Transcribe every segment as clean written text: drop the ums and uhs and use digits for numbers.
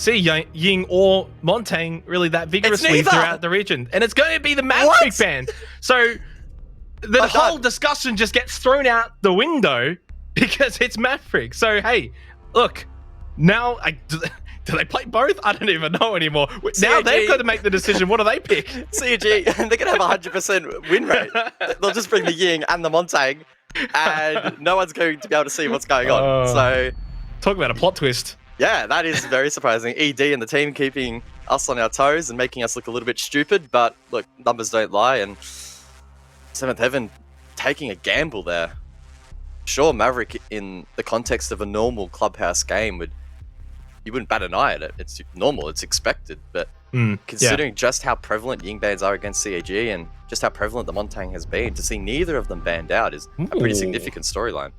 see Ying or Montaigne really that vigorously throughout the region. And it's going to be the Maverick ban. So the whole discussion just gets thrown out the window because it's Maverick. So, hey, look, now do they play both? I don't even know anymore. Now they've got to make the decision. What do they pick? CAG, they're going to have a 100% win rate. They'll just bring the Ying and the Montaigne, and no one's going to be able to see what's going on. So, talk about a plot twist. Yeah, that is very surprising. ED and the team keeping us on our toes and making us look a little bit stupid, but look, numbers don't lie, and 7th Heaven taking a gamble there. Sure, Maverick, in the context of a normal clubhouse game, you wouldn't bat an eye at it. It's normal, it's expected, but considering just how prevalent Ying bans are against CAG and just how prevalent the Montaigne has been, to see neither of them banned out is a pretty significant storyline.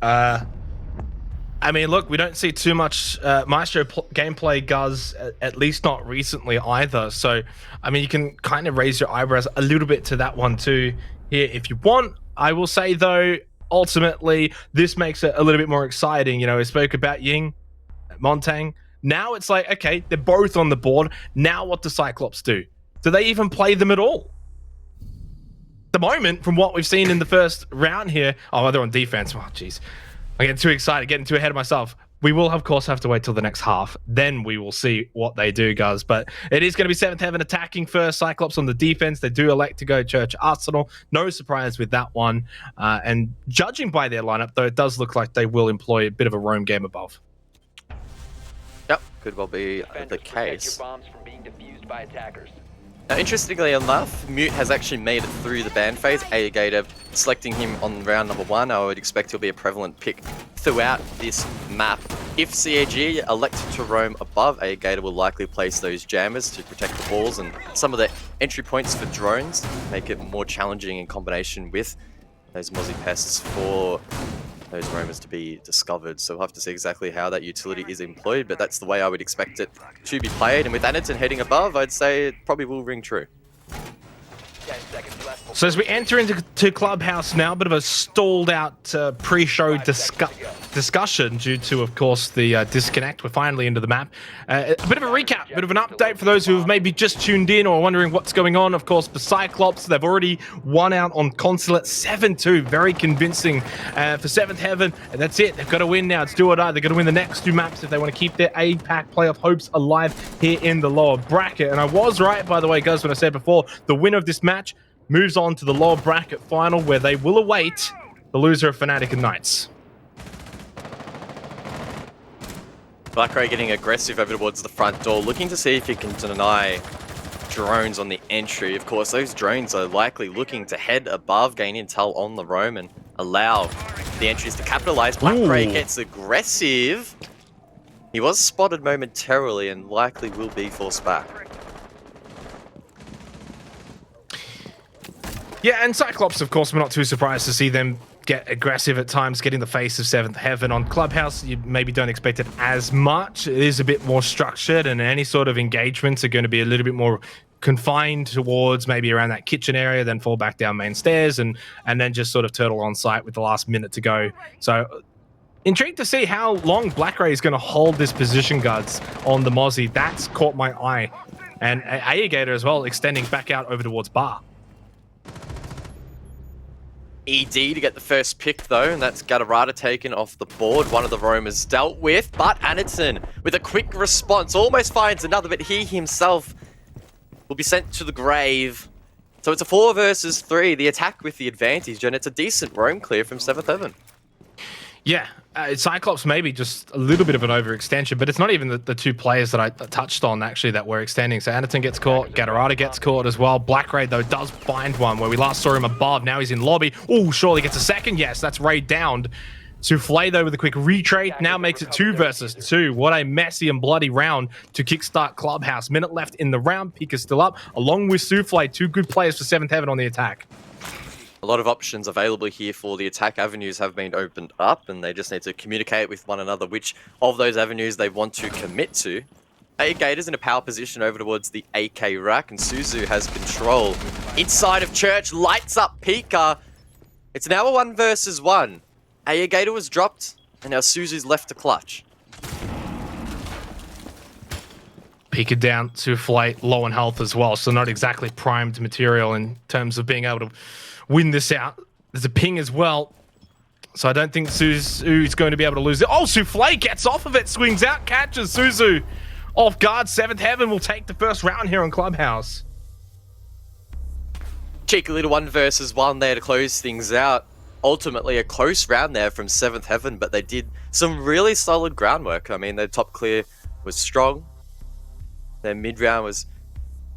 I mean, look, we don't see too much Maestro gameplay, Guz, at least not recently either. So, I mean, you can kind of raise your eyebrows a little bit to that one too here if you want. I will say, though, ultimately, this makes it a little bit more exciting. You know, we spoke about Ying, Montaigne. Now it's like, okay, they're both on the board. Now what do Cyclops do? Do they even play them at all? At the moment, from what we've seen in the first round here, oh, they're on defense. Oh, jeez. I'm getting too excited, getting too ahead of myself. We will, of course, have to wait till the next half. Then we will see what they do, guys. But it is going to be 7th Heaven attacking first. Cyclops on the defense. They do elect to go Church Arsenal. No surprise with that one. And judging by their lineup, though, it does look like they will employ a bit of a roam game above. Yep, could well be the case. Now, interestingly enough, Mute has actually made it through the ban phase. Gator selecting him on round number 1. I would expect he'll be a prevalent pick throughout this map. If CAG elected to roam above, Gator will likely place those jammers to protect the walls and some of the entry points for drones, make it more challenging in combination with those Mozzie pests for those roamers to be discovered. So we'll have to see exactly how that utility is employed, but that's the way I would expect it to be played. And with Anderton heading above, I'd say it probably will ring true. So as we enter into Clubhouse now, a bit of a stalled out pre-show discussion due to, of course, the disconnect. We're finally into the map. A bit of a recap, a bit of an update for those who have maybe just tuned in or wondering what's going on. Of course, the Cyclops, they've already won out on Consulate 7-2. Very convincing for 7th Heaven. And that's it. They've got to win now. It's do or die. They've got to win the next 2 maps if they want to keep their APAC playoff hopes alive here in the lower bracket. And I was right, by the way, guys, when I said before, the winner of this match moves on to the lower bracket final, where they will await the loser of Fnatic and Knights. Blackray getting aggressive over towards the front door, looking to see if he can deny drones on the entry. Of course, those drones are likely looking to head above, gain intel on the roam, and allow the entries to capitalize. Blackray gets aggressive. He was spotted momentarily and likely will be forced back. Yeah, and Cyclops, of course, we're not too surprised to see them get aggressive at times, getting the face of 7th Heaven. On Clubhouse, you maybe don't expect it as much. It is a bit more structured, and any sort of engagements are going to be a little bit more confined towards maybe around that kitchen area, then fall back down main stairs, and then just sort of turtle on site with the last minute to go. So intrigued to see how long Blackray is going to hold this position, guards, on the Mozzie. That's caught my eye. And Gator as well, extending back out over towards Bar. ED to get the first pick though, and that's Gatorada taken off the board. One of the roamers dealt with, but Anderton with a quick response almost finds another, but he himself will be sent to the grave. So it's a 4 versus 3, the attack with the advantage, and it's a decent roam clear from 7th Heaven. Yeah, Cyclops maybe just a little bit of an overextension, but it's not even the 2 players that I touched on actually that were extending. So Anderton gets caught, Gatorada gets caught as well. Blackray though does find one where we last saw him above. Now he's in lobby. Oh, surely gets a second. Yes, that's Ray downed. Souffle though with a quick retrade now makes it 2 versus 2. What a messy and bloody round to kickstart Clubhouse. Minute left in the round. Peak is still up along with Souffle. 2 good players for 7th Heaven on the attack. A lot of options available here for the attack. Avenues have been opened up, and they just need to communicate with one another which of those avenues they want to commit to. Gator's in a power position over towards the AK rack, and Suzu has control. Inside of Church, lights up Pika. It's now a 1 versus 1. Gator was dropped, and now Suzu's left to clutch. Pika down, Souffle low on health as well, so not exactly primed material in terms of being able to win this out. There's a ping as well, so I don't think Suzu's going to be able to lose it. Oh, Souffle gets off of it, swings out, catches Suzu off guard. Seventh Heaven will take the first round here on Clubhouse. Cheeky little 1 versus 1 there to close things out. Ultimately a close round there from Seventh Heaven, but they did some really solid groundwork. I mean, their top clear was strong. Their mid round was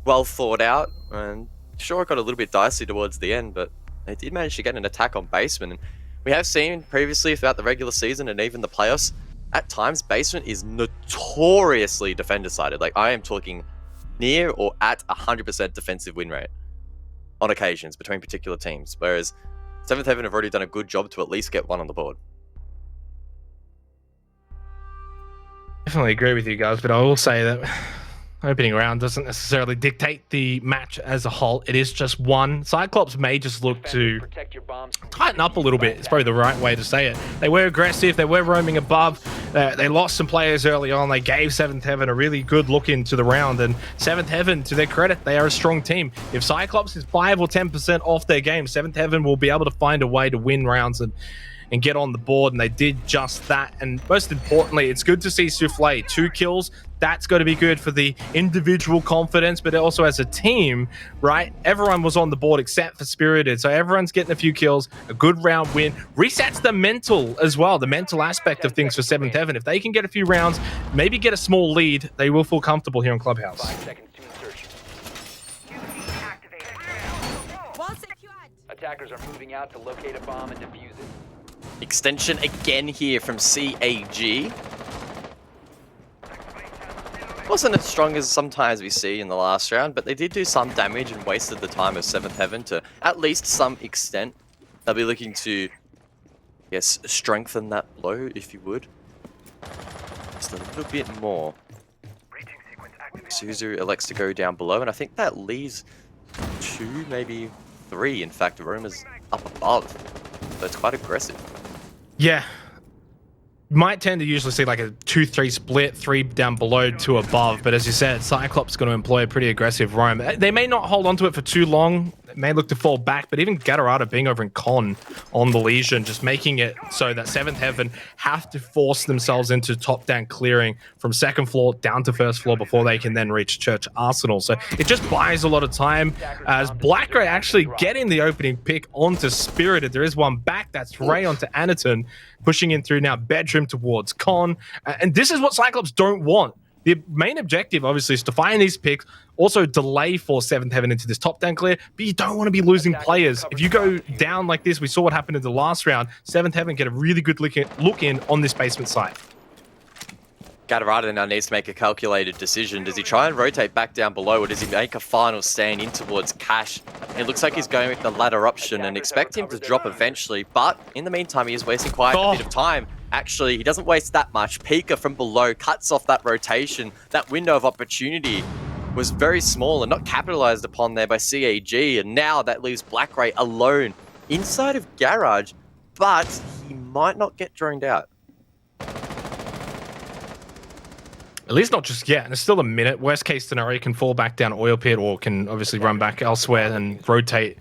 well thought out, and sure it got a little bit dicey towards the end, but they did manage to get an attack on basement. And we have seen previously throughout the regular season and even the playoffs, at times basement is notoriously defender-sided. Like, I am talking near or at 100% defensive win rate on occasions between particular teams, whereas Seventh Heaven have already done a good job to at least get one on the board. Definitely agree with you guys, but I will say that opening round doesn't necessarily dictate the match as a whole. It is just one. Cyclops may just look to tighten up a little bit. It's probably the right way to say it. They were aggressive. They were roaming above. They lost some players early on. They gave Seventh Heaven a really good look into the round. And Seventh Heaven, to their credit, they are a strong team. If Cyclops is 5 or 10% off their game, Seventh Heaven will be able to find a way to win rounds and get on the board, and they did just that. And most importantly, it's good to see Souffle 2 kills. That's going to be good for the individual confidence, but also as a team, right? Everyone was on the board except for Spirited, so everyone's getting a few kills, a good round win, resets the mental as well, the mental aspect of things for Seventh Heaven. If they can get a few rounds, maybe get a small lead, they will feel comfortable here on Clubhouse. 5 seconds to insertion. Attackers are moving out to locate a bomb and defuse it. Extension again here from CAG. Wasn't as strong as sometimes we see in the last round, but they did do some damage and wasted the time of Seventh Heaven to at least some extent. They'll be looking to, yes, strengthen that blow, if you would. Just a little bit more. Suzu elects to go down below, and I think that leaves 2, maybe 3. In fact, Roma's up above, so it's quite aggressive. Yeah. Might tend to usually see like a 2-3 split, 3 down below, 2 above, but as you said, Cyclops is going to employ a pretty aggressive roam. They may not hold onto it for too long, it may look to fall back, but even Gatorada being over in Con on the Legion, just making it so that Seventh Heaven have to force themselves into top-down clearing from second floor down to first floor before they can then reach Church Arsenal. So it just buys a lot of time as Black Ray actually getting the opening pick onto Spirited. There is one back, that's Ray onto Anaton, pushing in through now Bedroom towards Con. And this is what Cyclops don't want. The main objective, obviously, is to find these picks, also delay for Seventh Heaven into this top-down clear, but you don't want to be losing players. If you go down like this, we saw what happened in the last round, Seventh Heaven get a really good look in on this basement site. Gatorada now needs to make a calculated decision. Does he try and rotate back down below, or does he make a final stand in towards Cash? It looks like he's going with the latter option and expect him to drop eventually, but in the meantime, he is wasting quite a bit of time. Actually, he doesn't waste that much. Pika from below cuts off that rotation. That window of opportunity was very small and not capitalized upon there by CAG, and now that leaves Black Ray alone inside of Garage, but he might not get droned out. At least not just yet, and it's still a minute. Worst case scenario, you can fall back down Oil Pit or can obviously run back elsewhere and rotate.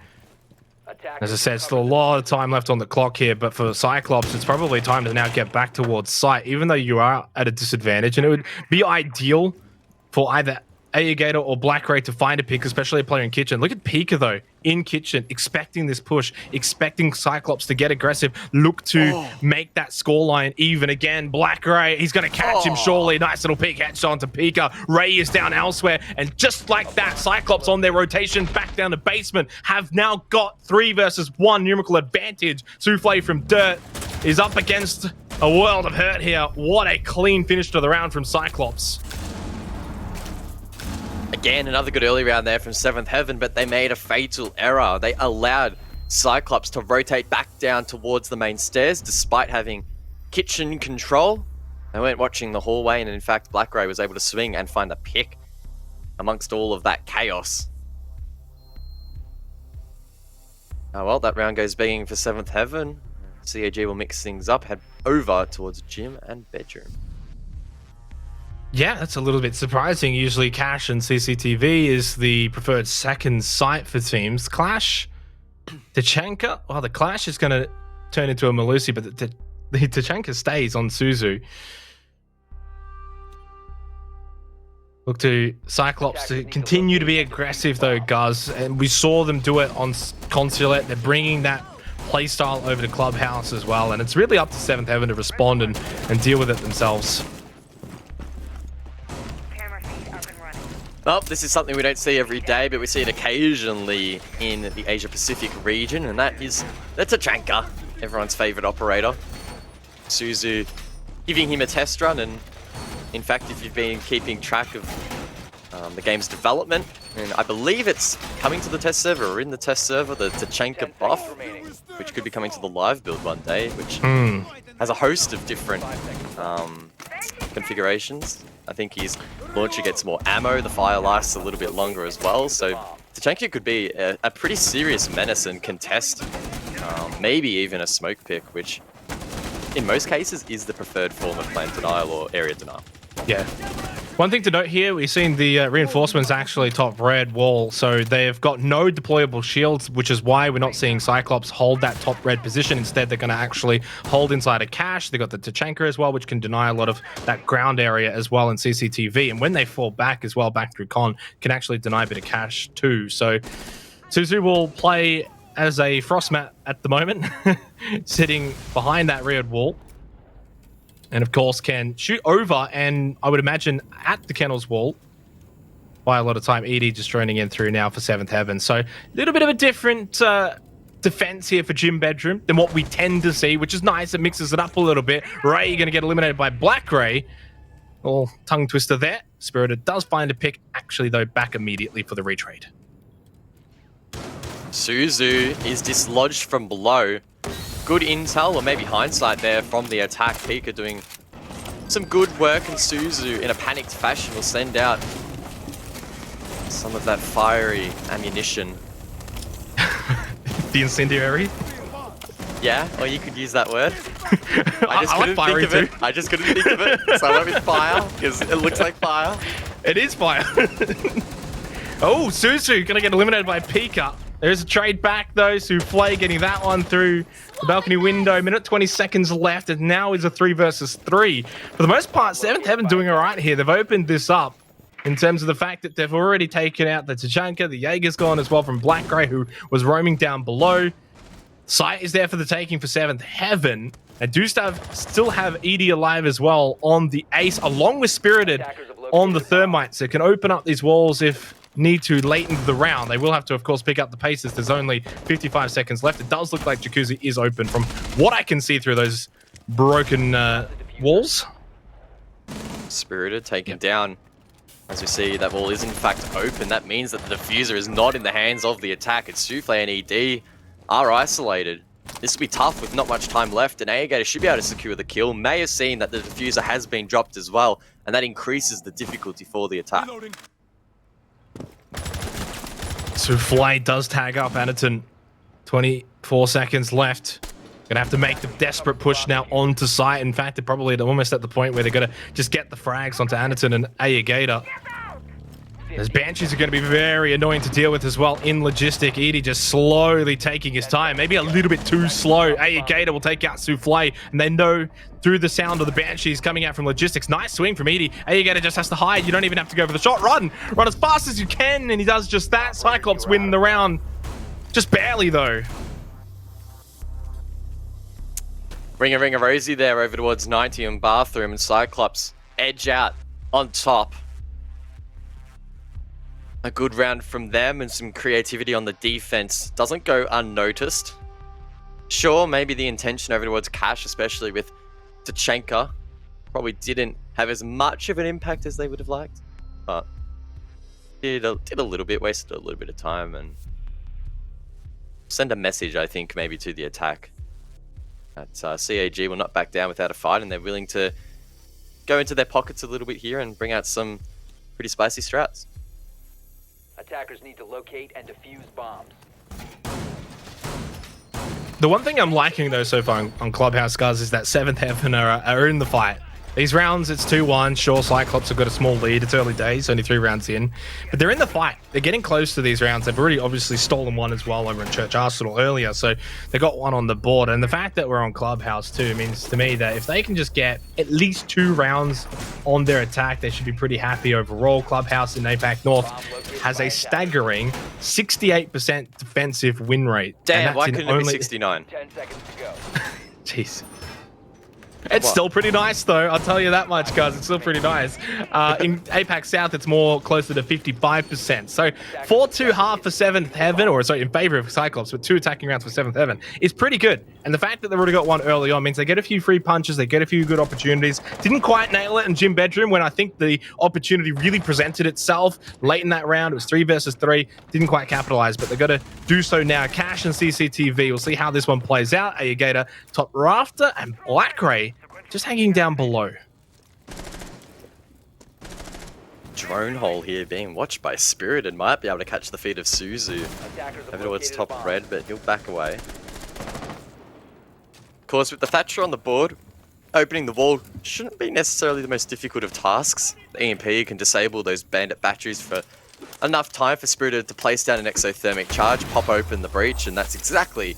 As I said, still a lot of time left on the clock here, but for Cyclops, it's probably time to now get back towards site, even though you are at a disadvantage, and it would be ideal for either Gator or Black Ray to find a pick, especially a player in Kitchen. Look at Pika, though, in Kitchen, expecting this push, expecting Cyclops to get aggressive, look to make that scoreline even again. Black Ray, he's going to catch him, surely. Nice little peek headshot onto Pika. Ray is down elsewhere, and just like that, Cyclops on their rotation back down to basement have now got 3 versus 1 numerical advantage. Souffle from Dirt is up against a world of hurt here. What a clean finish to the round from Cyclops. Again, another good early round there from Seventh Heaven, but they made a fatal error. They allowed Cyclops to rotate back down towards the main stairs despite having Kitchen control. They weren't watching the hallway, and in fact, Black Ray was able to swing and find the pick amongst all of that chaos. Oh well, that round goes begging for Seventh Heaven. CAG will mix things up, head over towards Gym and Bedroom. Yeah, that's a little bit surprising. Usually Cash and CCTV is the preferred second site for teams. Clash, Tachanka, well, the Clash is going to turn into a Malusi, but the Tachanka stays on Suzu. Look to Cyclops to continue to be aggressive though, Guz, and we saw them do it on Consulate. They're bringing that playstyle over to Clubhouse as well, and it's really up to Seventh Heaven to respond and deal with it themselves. Well, this is something we don't see every day, but we see it occasionally in the Asia-Pacific region, and that's Tachanka, everyone's favorite operator. Suzu giving him a test run, and in fact, if you've been keeping track of the game's development, and I believe it's coming to the test server, or in the test server, the Tachanka buff, which could be coming to the live build one day, which has a host of different configurations. I think his launcher gets more ammo, the fire lasts a little bit longer as well, so Tachanka could be a pretty serious menace and contest maybe even a smoke pick, which in most cases is the preferred form of plant denial or area denial. Yeah. One thing to note here, we've seen the reinforcements actually top red wall, so they've got no deployable shields, which is why we're not seeing Cyclops hold that top red position. Instead, they're going to actually hold inside a cache. They've got the Tachanka as well, which can deny a lot of that ground area as well in CCTV. And when they fall back as well, back through con, can actually deny a bit of cache too. So Suzu will play as a frost mat at the moment, sitting behind that rear wall. And of course can shoot over, and I would imagine at the kennels wall by a lot of time. ED just droning in through now for Seventh Heaven. So a little bit of a different defense here for Gym Bedroom than what we tend to see, which is nice. It mixes it up a little bit. Ray going to get eliminated by Black Ray. Little tongue twister there. Spirited does find a pick, actually though, back immediately for the retrade. Suzu is dislodged from below. Good intel, or maybe hindsight there from the attack. Pika doing some good work, and Suzu, in a panicked fashion, will send out some of that fiery ammunition. The incendiary? Yeah, or you could use that word. I just like fiery too. I just couldn't think of it, so I went with fire, because it looks like fire. It is fire. Oh, Suzu gonna get eliminated by Pika. There's a trade back though. Souffle getting that one through the balcony window. Minute 20 seconds left, and now is a 3 versus 3. For the most part, Seventh Heaven doing all right here. They've opened this up in terms of the fact that they've already taken out the Tachanka. The Jaeger's gone as well from Black Grey, who was roaming down below. Sight is there for the taking for Seventh Heaven. And do still have ED alive as well on the Ace, along with Spirited on the Thermite. So it can open up these walls if need to late into the round. They will have to, of course, pick up the paces. There's only 55 seconds left. It does look like Jacuzzi is open from what I can see through those broken walls. Spirited taken down. As we see, that wall is in fact open. That means that the diffuser is not in the hands of the attack. It's Souffle and ED are isolated. This will be tough with not much time left, and Aegator should be able to secure the kill. May have seen that the diffuser has been dropped as well, and that increases the difficulty for the attack. Souffle does tag up Anaton. 24 seconds left. Gonna have to make the desperate push now onto site. In fact, they're probably almost at the point where they're gonna just get the frags onto Anaton and Aegator. Those Banshees are going to be very annoying to deal with as well in Logistic. Edie just slowly taking his time, maybe a little bit too slow. Aegator will take out Souffle, and they know through the sound of the Banshees coming out from Logistics. Nice swing from Edie. Aegator just has to hide. You don't even have to go for the shot. Run as fast as you can, and he does just that. Cyclops win the round. Just barely, though. Ring a Rosie there over towards 90 and Bathroom, and Cyclops edge out on top. A good round from them and some creativity on the defense. Doesn't go unnoticed. Sure, maybe the intention over towards Cash, especially with Tachanka, probably didn't have as much of an impact as they would have liked. But did a little bit, wasted a little bit of time, and send a message, I think, maybe to the attack. That CAG will not back down without a fight, and they're willing to go into their pockets a little bit here and bring out some pretty spicy strats. Attackers need to locate and defuse bombs. The one thing I'm liking though so far on Clubhouse, guys, is that Seventh Heaven are in the fight. These rounds, it's 2-1. Sure, Cyclops have got a small lead. It's early days, only 3 rounds in. But they're in the fight. They're getting close to these rounds. They've already obviously stolen one as well over in Church Arsenal earlier. So they got one on the board. And the fact that we're on Clubhouse too means to me that if they can just get at least 2 rounds on their attack, they should be pretty happy overall. Clubhouse in APAC North has a staggering 68% defensive win rate. Damn, why couldn't it be 69? 10 seconds to go. Jeez. It's still pretty nice, though. I'll tell you that much, guys. It's still pretty nice. In APAC South, it's more closer to 55%. So 4-2 half for 7th Heaven, or sorry, in favor of Cyclops, with 2 attacking rounds for 7th Heaven, is pretty good. And the fact that they've already got one early on means they get a few free punches, they get a few good opportunities. Didn't quite nail it in Gym Bedroom when I think the opportunity really presented itself late in that round. It was 3 versus 3. Didn't quite capitalize, but they've got to do so now. Cash and CCTV. We'll see how this one plays out. Ayagator top rafter and Black Ray just hanging down below. Drone hole here being watched by Spirit and might be able to catch the feet of Suzu. Over towards top red, but he'll back away. Of course, with the Thatcher on the board, opening the wall shouldn't be necessarily the most difficult of tasks. The EMP can disable those bandit batteries for enough time for Spirit to place down an exothermic charge, pop open the breach, and that's exactly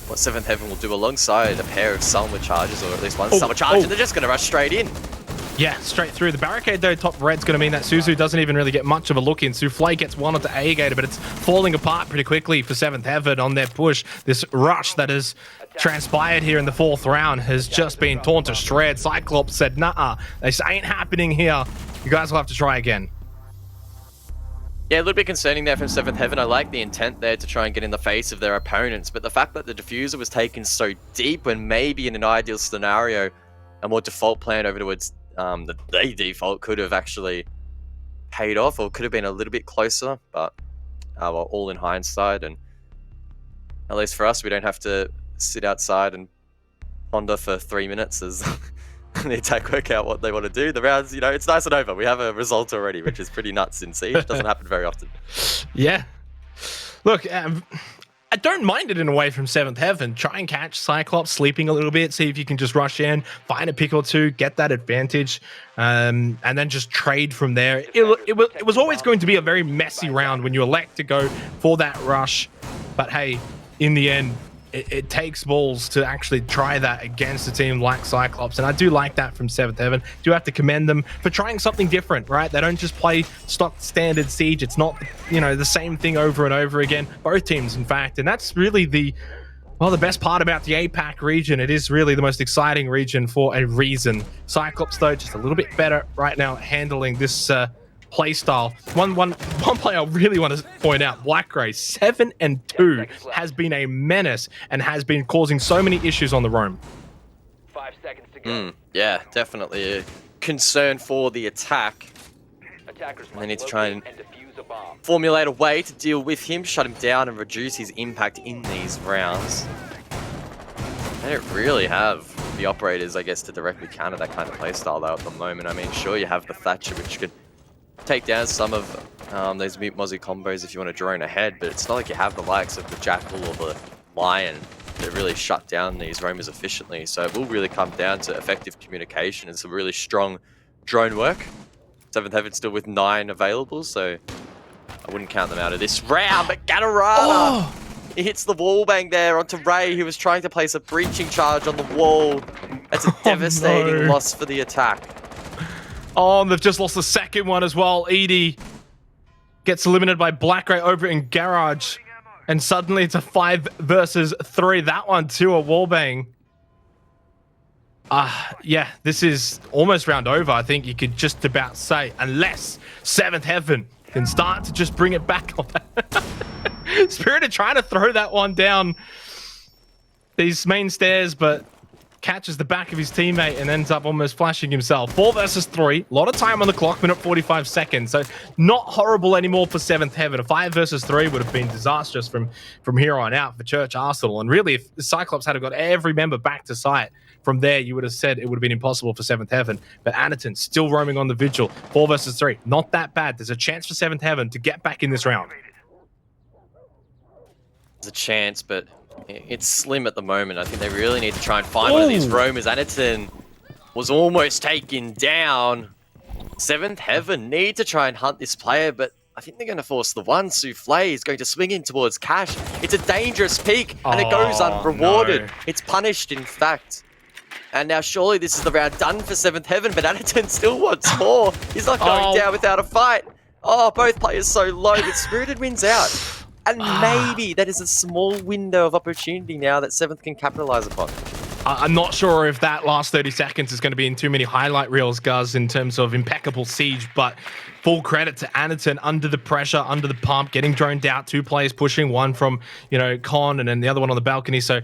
what 7th Heaven will do alongside a pair of Summer charges, or at least one Summer charge, and they're just going to rush straight in. Yeah, straight through. The barricade, though, top red's going to mean that Suzu doesn't even really get much of a look in. Souffle gets one onto Ayagator, but it's falling apart pretty quickly for 7th Heaven on their push. This rush that has transpired here in the 4th round has just been torn to shreds. Cyclops said, nah, this ain't happening here. You guys will have to try again. Yeah, a little bit concerning there from 7th Heaven. I like the intent there to try and get in the face of their opponents, but the fact that the diffuser was taken so deep when maybe in an ideal scenario, a more default plan over towards the default could have actually paid off, or could have been a little bit closer, but well, all in hindsight, and at least for us, we don't have to sit outside and ponder for 3 minutes as the attack work out what they want to do. The rounds, you know, it's nice and over. We have a result already, which is pretty nuts in Siege. It doesn't happen very often. Yeah. Look, I don't mind it in a way from 7th Heaven. Try and catch Cyclops sleeping a little bit, see if you can just rush in, find a pick or two, get that advantage, and then just trade from there. It was always going to be a very messy round when you elect to go for that rush. But hey, in the end, it takes balls to actually try that against a team like Cyclops, and I do like that from 7th Heaven. Do have to commend them for trying something different, right? They don't just play stock standard Siege. It's not, you know, the same thing over and over again. Both teams, in fact, and that's really the best part about the APAC region. It is really the most exciting region for a reason. Cyclops, though, just a little bit better right now at handling this play style. One play I really want to point out, Black Gray 7-2 has been a menace and has been causing so many issues on the roam. 5 seconds to go. Yeah, definitely a concern for the attack. Attackers They need to try and defuse a bomb. formulate a way to deal with him, shut him down, and reduce his impact in these rounds. They don't really have the operators, I guess, to directly counter that kind of playstyle though at the moment. I mean, sure, you have the Thatcher, which could take down some of those Mute Mozzie combos if you want to drone ahead, but it's not like you have the likes of the Jackal or the Lion that really shut down these roamers efficiently. So it will really come down to effective communication and some really strong drone work. 7th Heaven still with 9 available, so I wouldn't count them out of this round, but Gatorada! He hits the wall bang there onto Ray, who was trying to place a breaching charge on the wall. That's a devastating loss for the attack. Oh, and they've just lost the second one as well. Edie gets eliminated by Black Ray over in Garage. And suddenly it's a 5 versus 3. That one too, a wallbang. Yeah, this is almost round over, I think you could just about say. Unless 7th Heaven can start to just bring it back on that. Spirit are trying to throw that one down these main stairs, but catches the back of his teammate and ends up almost flashing himself. 4 versus 3. A lot of time on the clock, minute 45 seconds. So not horrible anymore for 7th Heaven. A 5 versus 3 would have been disastrous from here on out for Church Arsenal. And really, if the Cyclops had got every member back to site, from there, you would have said it would have been impossible for 7th Heaven. But Anaton still roaming on the Vigil. 4 versus 3. Not that bad. There's a chance for 7th Heaven to get back in this round. There's a chance, but it's slim at the moment. I think they really need to try and find one of these roamers. Anaton was almost taken down. Seventh Heaven need to try and hunt this player, but I think they're going to force the one. Souffle is going to swing in towards Cash. It's a dangerous peak, and it goes unrewarded. No. It's punished, in fact. And now surely this is the round done for Seventh Heaven, but Anaton still wants more. He's not going down without a fight. Oh, both players so low, but Spirited wins out. And maybe that is a small window of opportunity now that Seventh can capitalize upon. I'm not sure if that last 30 seconds is going to be in too many highlight reels, Guz, in terms of impeccable siege, but full credit to Anaton under the pressure, under the pump, getting droned out, 2 players pushing, one from, Con and then the other one on the balcony. So,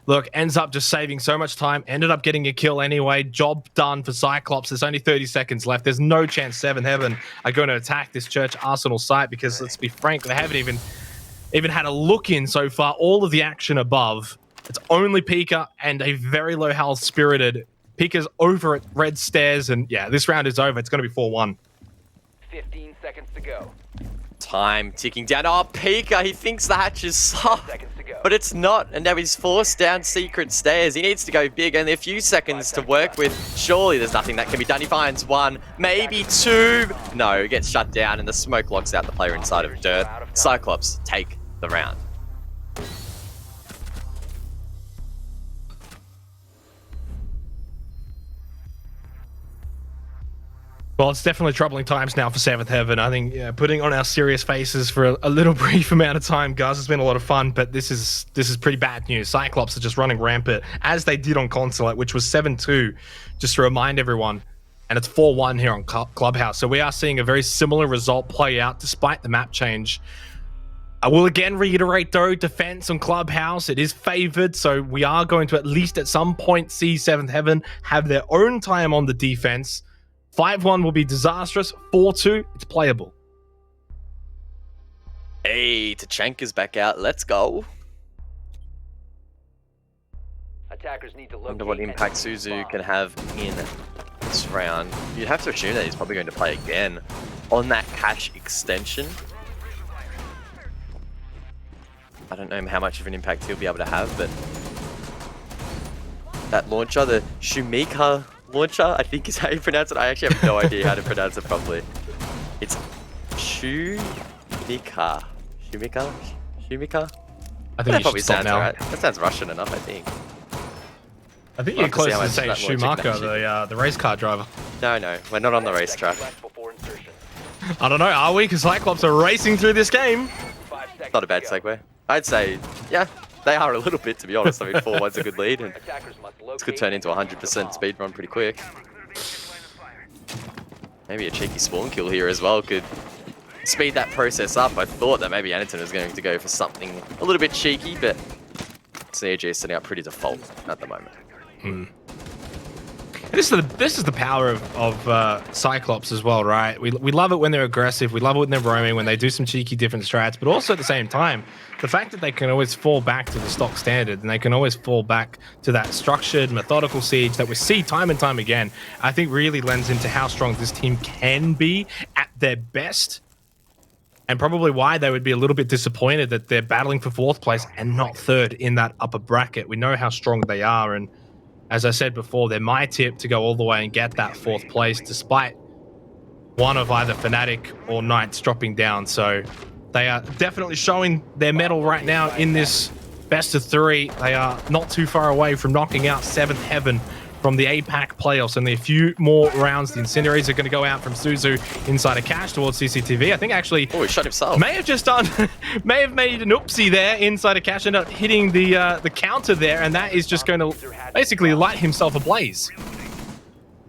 look, ends up just saving so much time, ended up getting a kill anyway. Job done for CYCLOPS. There's only 30 seconds left. There's no chance Seventh Heaven are going to attack this Church Arsenal site because, let's be frank, they haven't even had a look in so far. All of the action above. It's only Pika and a very low health Spirited. Pika's over at Red Stairs, and yeah, this round is over. It's going to be 4-1. 15 seconds to go. Time ticking down. Oh, Pika, he thinks the hatch is soft, Seconds to go. but it's not. And now he's forced down Secret Stairs. He needs to go big, only a few seconds to work with. Surely there's nothing that can be done. He finds 1, maybe 2. No, it gets shut down, and the smoke locks out the player inside of Dirt. CYCLOPS take the round. Well, it's definitely troubling times now for Seventh Heaven. I think putting on our serious faces for a little brief amount of time, guys, has been a lot of fun, but this is pretty bad news. CYCLOPS are just running rampant, as they did on Consulate, which was 7-2, just to remind everyone. And it's 4-1 here on Clubhouse. So we are seeing a very similar result play out despite the map change. I will again reiterate, though, defense on Clubhouse, it is favored, so we are going to at least at some point see Seventh Heaven have their own time on the defense. 5-1 will be disastrous. 4-2, it's playable. Hey, Tachanka's back out. Let's go. Attackers need to locate. Wonder what impact Suzu can have in this round. You'd have to assume that he's probably going to play again on that cash extension. I don't know how much of an impact he'll be able to have, but that launcher, the Shumika launcher, I think is how you pronounce it. I actually have no idea how to pronounce it properly. It's Shumika. Shumika? Shumika? I think that you probably should stop sounds now. alright. That sounds Russian enough, I think. I think We'll you're have to see closer how to much saying that logic Schumacher, actually- the race car driver. No, we're not on the racetrack. Left before insertion. I don't know, are we? Because CYCLOPS are racing through this game. 5 seconds Not a bad to go. segue. I'd say, yeah, they are a little bit, to be honest. I mean, 4-1's a good lead, and Attackers must this could turn into a 100% speed run pretty quick. Maybe a cheeky spawn kill here as well could speed that process up. I thought that maybe Anaton was going to go for something a little bit cheeky, but CAG is setting up pretty default at the moment. This is the power of CYCLOPS as well, right? We love it when they're aggressive. We love it when they're roaming, when they do some cheeky different strats, but also at the same time, the fact that they can always fall back to the stock standard and they can always fall back to that structured, methodical siege that we see time and time again, I think really lends into how strong this team can be at their best, and probably why they would be a little bit disappointed that they're battling for 4th place and not 3rd in that upper bracket. We know how strong they are, and as I said before, they're my tip to go all the way and get that 4th place, despite one of either Fnatic or Knights dropping down. So they are definitely showing their mettle right now in this best of 3. They are not too far away from knocking out Seventh Heaven from the APAC Playoffs. Only a few more rounds. The Incendiaries are going to go out from Suzu inside a cache towards CCTV. I think actually... Oh, he shot himself. May have just done... may have made an oopsie there inside a cache. Ended up hitting the counter there, and that is just going to basically light himself ablaze.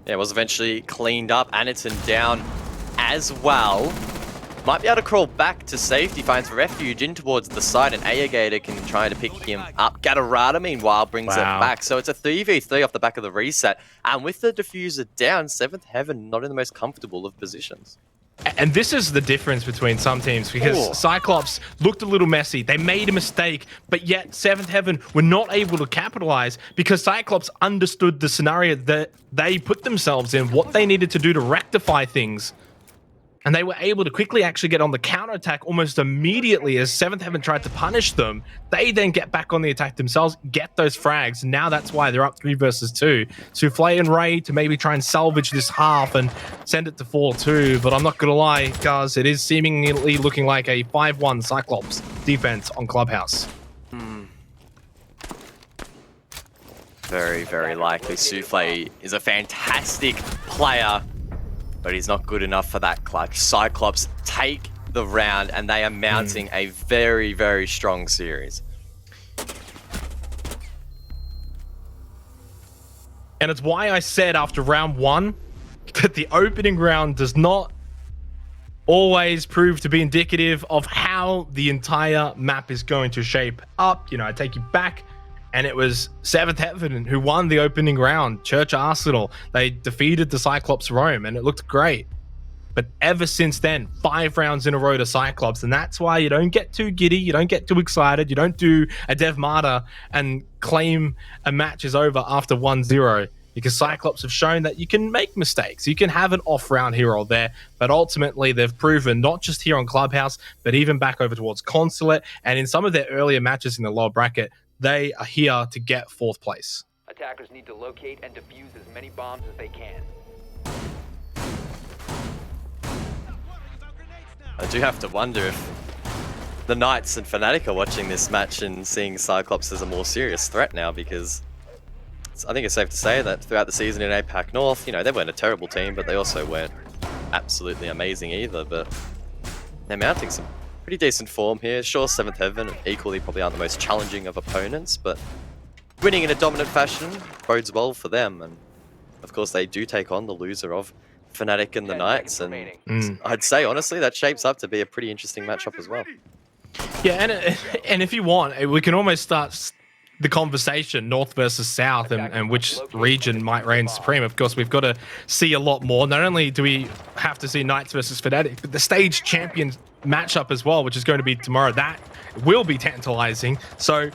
Yeah, it was eventually cleaned up. Anaton down as well. Might be able to crawl back to safety, finds refuge in towards the side, and Ayagator can try to pick him up. Gatorada, meanwhile, brings it back. So it's a 3v3 off the back of the reset. And with the diffuser down, Seventh Heaven not in the most comfortable of positions. And this is the difference between some teams, because CYCLOPS looked a little messy. They made a mistake, but yet Seventh Heaven were not able to capitalize because CYCLOPS understood the scenario that they put themselves in, what they needed to do to rectify things. and they were able to quickly actually get on the counterattack almost immediately as Seventh Heaven tried to punish them. They then get back on the attack themselves, get those frags, and now that's why they're up 3 versus 2. Souffle and Ray to maybe try and salvage this half and send it to 4-2, but I'm not gonna lie, guys, it is seemingly looking like a 5-1 Cyclops defense on Clubhouse. Very, very likely. Souffle is a fantastic player, but he's not good enough for that clutch. Cyclops take the round, and they are mounting a very, very strong series. And it's why I said after round 1 that the opening round does not always prove to be indicative of how the entire map is going to shape up. You know, I take you back, and it was Seventh Heaven who won the opening round. Church Arsenal, they defeated the Cyclops Rome, and it looked great. But ever since then, 5 rounds in a row to Cyclops, and that's why you don't get too giddy, you don't get too excited, you don't do a Dev Martyr and claim a match is over after 1-0, because Cyclops have shown that you can make mistakes, you can have an off round here or there, but ultimately they've proven, not just here on Clubhouse, but even back over towards Consulate, and in some of their earlier matches in the lower bracket, they are here to get 4th place. Attackers need to locate and defuse as many bombs as they can. I do have to wonder if the Knights and Fnatic are watching this match and seeing Cyclops as a more serious threat now, because I think it's safe to say that throughout the season in APAC North, you know, they weren't a terrible team, but they also weren't absolutely amazing either. But they're mounting some pretty decent form here. Sure, 7th Heaven equally probably aren't the most challenging of opponents, but winning in a dominant fashion bodes well for them. And of course, they do take on the loser of Fnatic and the Knights, and I'd say honestly that shapes up to be a pretty interesting matchup as well. Yeah, and if you want, we can almost start the conversation North versus South and which region might reign supreme. Of course, we've got to see a lot more. Not only do we have to see Knights versus Fnatic, but the stage champion matchup as well, which is going to be tomorrow. That will be tantalizing. So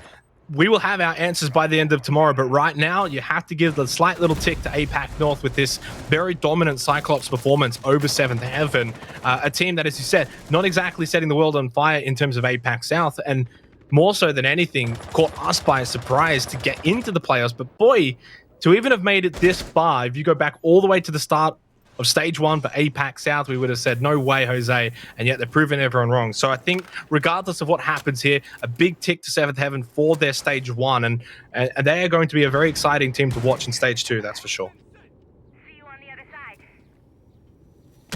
we will have our answers by the end of tomorrow, but right now you have to give the slight little tick to APAC North with this very dominant Cyclops performance over 7th Heaven, a team that, as you said, not exactly setting the world on fire in terms of APAC South, and more so than anything caught us by surprise to get into the playoffs. But boy, to even have made it this far, if you go back all the way to the start of stage 1 for APAC South, we would have said, no way, Jose, and yet they're proving everyone wrong. So I think regardless of what happens here, a big tick to 7th Heaven for their stage 1, and they are going to be a very exciting team to watch in stage 2, that's for sure. See you on the other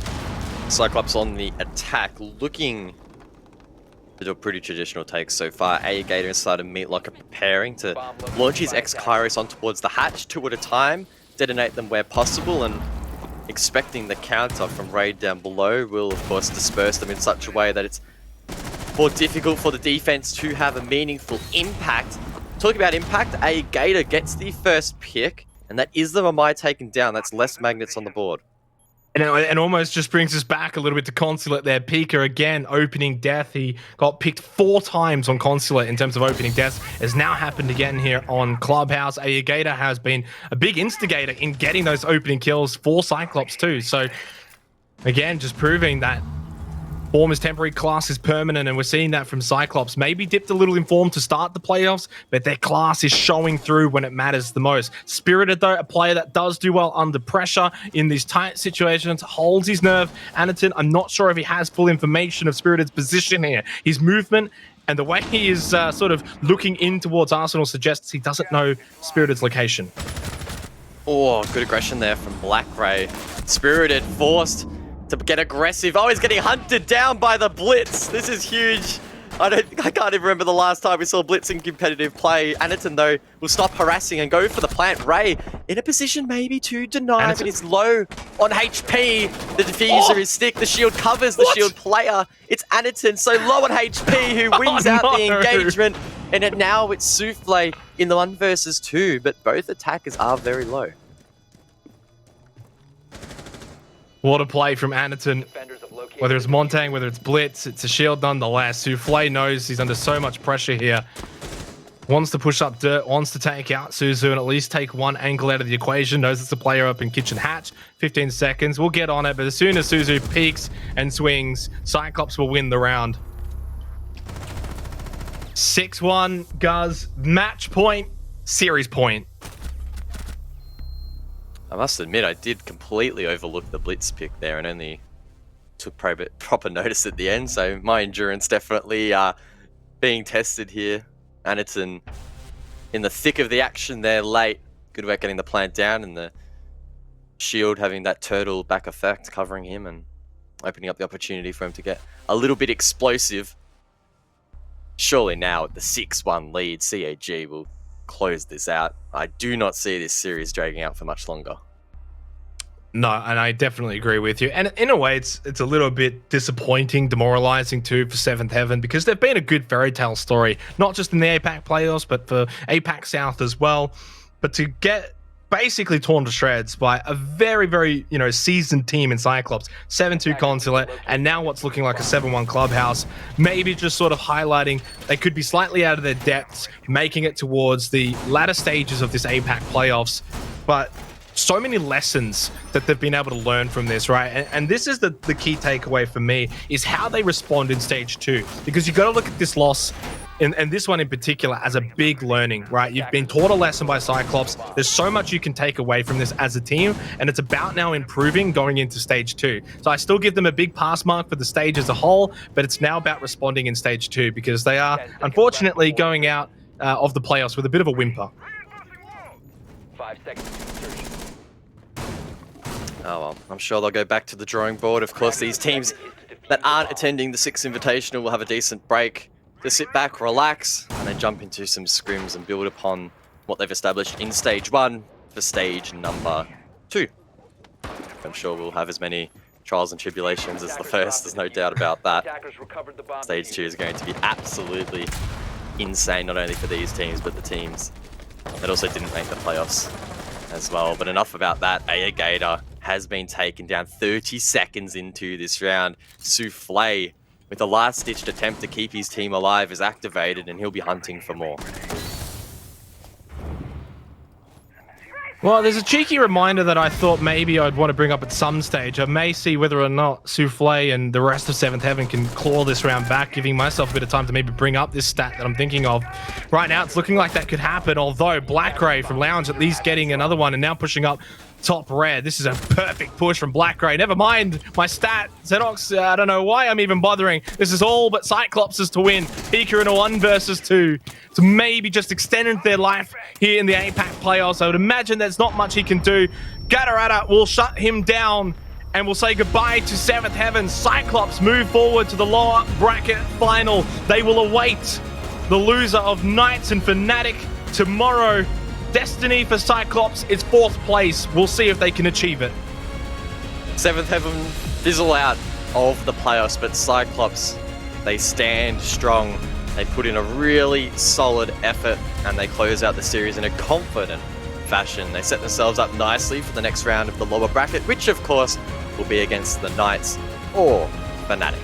side. Cyclops on the attack, looking to do a pretty traditional take so far. Gator inside of Meatlocker preparing to launch his X-Kairos on towards the hatch 2 at a time, detonate them where possible, and expecting the counter from Raid down below will of course disperse them in such a way that it's more difficult for the defense to have a meaningful impact. Talking about impact, Gator gets the first pick, and that is the Ramai taken down. That's less magnets on the board. And almost just brings us back a little bit to Consulate there. Pika again, opening death. He got picked 4 times on Consulate in terms of opening deaths. Has now happened again here on Clubhouse. Gator has been a big instigator in getting those opening kills for Cyclops too. So again, just proving that form is temporary, class is permanent, and we're seeing that from Cyclops. Maybe dipped a little in form to start the playoffs, but their class is showing through when it matters the most. Spirited, though, a player that does do well under pressure in these tight situations, holds his nerve. Anaton, I'm not sure if he has full information of Spirited's position here. His movement and the way he is sort of looking in towards Arsenal suggests he doesn't know Spirited's location. Oh, good aggression there from Black Ray. Spirited forced to get aggressive. Oh, he's getting hunted down by the Blitz. This is huge. I can't even remember the last time we saw Blitz in competitive play. Anaton, though, will stop harassing and go for the plant. Ray in a position maybe to deny, but he's low on HP. The diffuser is stick. The shield covers the shield player. It's Anaton, so low on HP, who wins out the engagement. And now it's Souffle in the 1 versus 2, but both attackers are very low. What a play from Anaton. Whether it's Montang, whether it's Blitz, it's a shield nonetheless. Souffle knows he's under so much pressure here. wants to push up dirt, wants to take out Suzu and at least take one angle out of the equation, knows it's a player up in kitchen hatch. 15 seconds, we'll get on it, but as soon as Suzu peaks and swings, Cyclops will win the round. 6-1, Guz, match point, series point. I must admit, I did completely overlook the blitz pick there and only took proper notice at the end, so my endurance definitely being tested here. Anderton in the thick of the action there late. Good work getting the plant down and the shield having that turtle back effect covering him and opening up the opportunity for him to get a little bit explosive. Surely now at the 6-1 lead, CAG will close this out. I do not see this series dragging out for much longer. No, and I definitely agree with you. And in a way, it's a little bit disappointing, demoralizing too for Seventh Heaven, because they've been a good fairy tale story, not just in the APAC playoffs, but for APAC South as well. But to get basically torn to shreds by a very, very, seasoned team in Cyclops, 7-2 Consulate, and now what's looking like a 7-1 Clubhouse, maybe just sort of highlighting they could be slightly out of their depths, making it towards the latter stages of this APAC playoffs. But so many lessons that they've been able to learn from this, right? And this is the key takeaway for me, is how they respond in stage 2. Because you got to look at this loss, and this one in particular, as a big learning, right? You've been taught a lesson by Cyclops. There's so much you can take away from this as a team, and it's about now improving going into stage 2. So I still give them a big pass mark for the stage as a whole, but it's now about responding in stage 2, because they are, unfortunately, going out of the playoffs with a bit of a whimper. 5 seconds to insertion. Oh well, I'm sure they'll go back to the drawing board. Of course, these teams that aren't attending the 6th Invitational will have a decent break to sit back, relax, and then jump into some scrims and build upon what they've established in stage 1 for stage number 2. I'm sure we'll have as many trials and tribulations as the first, there's no doubt about that. Stage 2 is going to be absolutely insane, not only for these teams, but the teams that also didn't make the playoffs as well. But enough about that. Gator has been taken down 30 seconds into this round. Souffle, with a last-ditched attempt to keep his team alive, is activated, and he'll be hunting for more. Well, there's a cheeky reminder that I thought maybe I'd want to bring up at some stage. I may see whether or not Souffle and the rest of 7th Heaven can claw this round back, giving myself a bit of time to maybe bring up this stat that I'm thinking of. Right now, it's looking like that could happen, although Black Ray from Lounge at least getting another one and now pushing up top red. This is a perfect push from Black Ray. Never mind my stat. Xenox, I don't know why I'm even bothering. This is all but Cyclops' to win. Pika in a 1 versus 2. To maybe just extend their life here in the APAC playoffs. I would imagine there's not much he can do. Gatorada will shut him down, and we'll say goodbye to 7th Heaven. Cyclops move forward to the lower bracket final. They will await the loser of Knights and Fnatic tomorrow. Destiny for Cyclops is 4th place. We'll see if they can achieve it. 7th Heaven fizzle out of the playoffs, but Cyclops, they stand strong. They put in a really solid effort, and they close out the series in a confident fashion. They set themselves up nicely for the next round of the lower bracket, which of course will be against the Knights or Fnatic.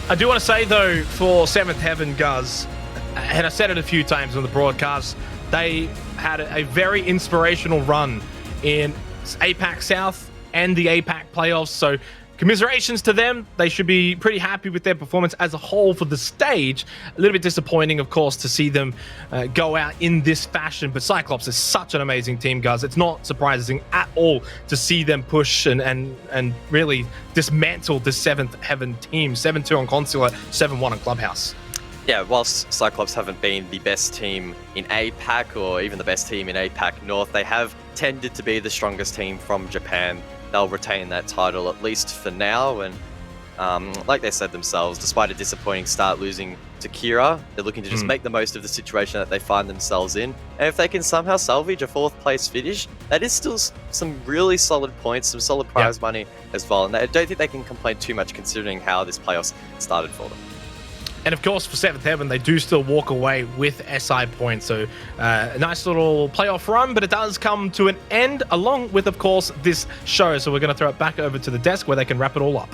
I do want to say though, for 7th Heaven, Guz, and I said it a few times on the broadcast, they had a very inspirational run in APAC South and the APAC playoffs. So commiserations to them. They should be pretty happy with their performance as a whole for the stage. A little bit disappointing, of course, to see them go out in this fashion. But Cyclops is such an amazing team, guys. It's not surprising at all to see them push and really dismantle the 7th Heaven team. 7-2 on Consulate, 7-1 on Clubhouse. Yeah, whilst Cyclops haven't been the best team in APAC or even the best team in APAC North, they have tended to be the strongest team from Japan. They'll retain that title, at least for now. And like they said themselves, despite a disappointing start losing to Kira, they're looking to just make the most of the situation that they find themselves in. And if they can somehow salvage a 4th place finish, that is still some really solid points, some solid prize money as well. And I don't think they can complain too much considering how this playoffs started for them. And of course, for 7th Heaven, they do still walk away with SI points. So a nice little playoff run, but it does come to an end along with, of course, this show. So we're going to throw it back over to the desk where they can wrap it all up.